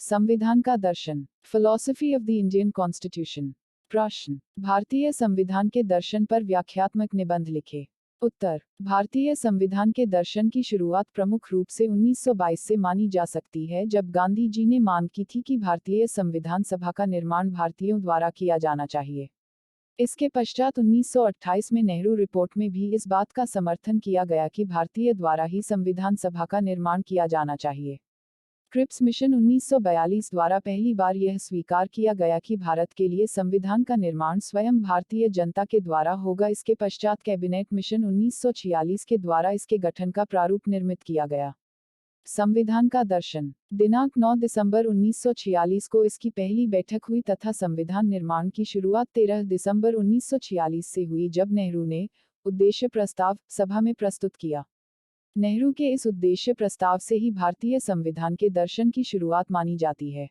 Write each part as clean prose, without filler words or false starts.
संविधान का दर्शन, philosophy of the Indian constitution. प्रश्न, भारतीय संविधान के दर्शन पर व्याख्यात्मक निबंध लिखे। उत्तर, भारतीय संविधान के दर्शन की शुरुआत प्रमुख रूप से 1922 से मानी जा सकती है, जब गांधी जी ने मांग की थी कि भारतीय संविधान सभा का निर्माण भारतीयों द्वारा किया जाना चाहिए। इसके पश्चात 1928 में नेहरू रिपोर्ट में भी इस बात का समर्थन किया गया कि भारतीय द्वारा ही संविधान सभा का निर्माण किया जाना चाहिए। क्रिप्स मिशन 1942 द्वारा पहली बार यह स्वीकार किया गया कि भारत के लिए संविधान का निर्माण स्वयं भारतीय जनता के द्वारा होगा। इसके पश्चात कैबिनेट मिशन 1946 के द्वारा इसके गठन का प्रारूप निर्मित किया गया। संविधान का दर्शन, दिनांक 9 दिसंबर 1946 को इसकी पहली बैठक हुई तथा संविधान निर्माण की शुरुआत 13 दिसंबर 1946 से हुई, जब नेहरू ने उद्देश्य प्रस्ताव सभा में प्रस्तुत किया। नेहरू के इस उद्देश्य प्रस्ताव से ही भारतीय संविधान के दर्शन की शुरुआत मानी जाती है,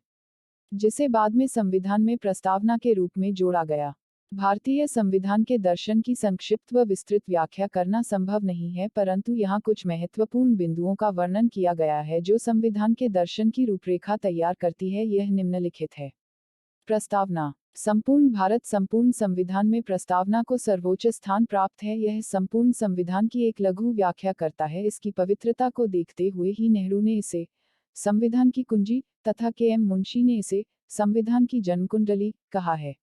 जिसे बाद में संविधान में प्रस्तावना के रूप में जोड़ा गया। भारतीय संविधान के दर्शन की संक्षिप्त व विस्तृत व्याख्या करना संभव नहीं है, परंतु यहाँ कुछ महत्वपूर्ण बिंदुओं का वर्णन किया गया है जो संविधान के दर्शन की रूपरेखा तैयार करती है। यह निम्नलिखित है। प्रस्तावना, संपूर्ण भारत संपूर्ण संविधान में प्रस्तावना को सर्वोच्च स्थान प्राप्त है। यह संपूर्ण संविधान की एक लघु व्याख्या करता है। इसकी पवित्रता को देखते हुए ही नेहरू ने इसे संविधान की कुंजी तथा के.एम. मुंशी ने इसे संविधान की जन्मकुंडली कहा है।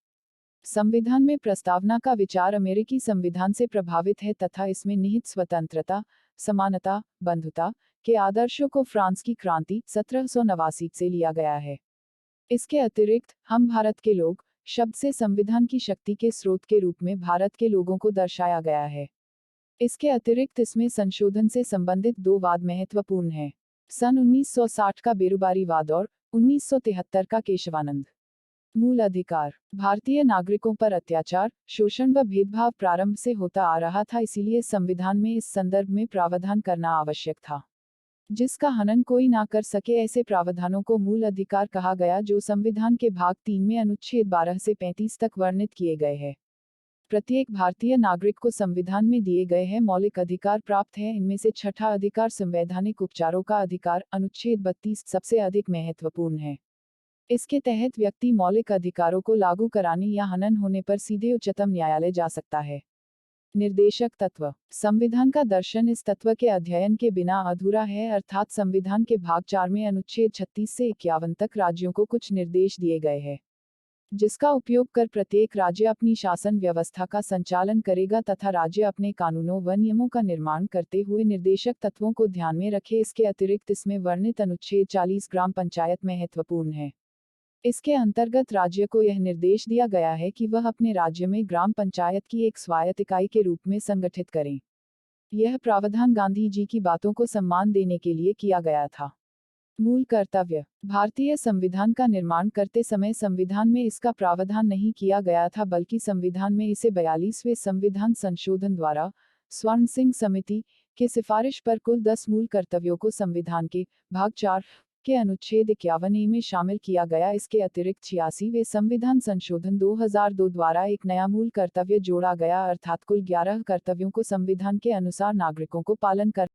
संविधान में प्रस्तावना का विचार अमेरिकी संविधान से प्रभावित है तथा इसमें निहित स्वतंत्रता, समानता, बंधुता के आदर्शों को फ्रांस की क्रांति 1789 से लिया गया है। इसके अतिरिक्त हम भारत के लोग शब्द से संविधान की शक्ति के स्रोत के रूप में भारत के लोगों को दर्शाया गया है। इसके अतिरिक्त इसमें संशोधन से संबंधित दो वाद महत्वपूर्ण हैं। सन 1960 का बेरुबारीवाद और 1973 का केशवानंद। मूल अधिकार, भारतीय नागरिकों पर अत्याचार, शोषण व भेदभाव प्रारंभ से होता आ रहा था, इसीलिए संविधान में इस संदर्भ में प्रावधान करना आवश्यक था। जिसका हनन कोई ना कर सके, ऐसे प्रावधानों को मूल अधिकार कहा गया, जो संविधान के भाग 3 में अनुच्छेद 12 से 35 तक वर्णित किए गए हैं। प्रत्येक भारतीय नागरिक को संविधान में दिए गए हैं मौलिक अधिकार प्राप्त है। इनमें से छठा अधिकार संवैधानिक उपचारों का अधिकार अनुच्छेद 32 सबसे अधिक महत्वपूर्ण है। इसके तहत व्यक्ति मौलिक अधिकारों को लागू कराने या हनन होने पर सीधे उच्चतम न्यायालय जा सकता है। निर्देशक तत्व, संविधान का दर्शन इस तत्व के अध्ययन के बिना अधूरा है, अर्थात संविधान के भाग 4 में अनुच्छेद 36 से 51 तक राज्यों को कुछ निर्देश दिए गए हैं, जिसका उपयोग कर प्रत्येक राज्य अपनी शासन व्यवस्था का संचालन करेगा तथा राज्य अपने कानूनों व नियमों का निर्माण करते हुए निर्देशक तत्वों को ध्यान में रखे। इसके अतिरिक्त इसमें वर्णित अनुच्छेद 40 ग्राम पंचायत महत्वपूर्ण है। इसके अंतर्गत राज्य को यह निर्देश दिया गया है कि वह अपने राज्य में ग्राम पंचायत की एक स्वायत्त इकाई के रूप में संगठित करें। यह प्रावधान गांधी जी की बातों को सम्मान देने के लिए किया गया था। मूल कर्तव्य, भारतीय संविधान का निर्माण करते समय संविधान में इसका प्रावधान नहीं किया गया था, बल्कि संविधान में इसे 42वें संविधान संशोधन द्वारा स्वर्ण सिंह समिति के सिफारिश पर कुल 10 मूल कर्तव्यों को संविधान के भाग 4 के अनुच्छेद 51 में शामिल किया गया। इसके अतिरिक्त 86वें संविधान संशोधन 2002 द्वारा एक नया मूल कर्तव्य जोड़ा गया, अर्थात कुल 11 कर्तव्यों को संविधान के अनुसार नागरिकों को पालन कर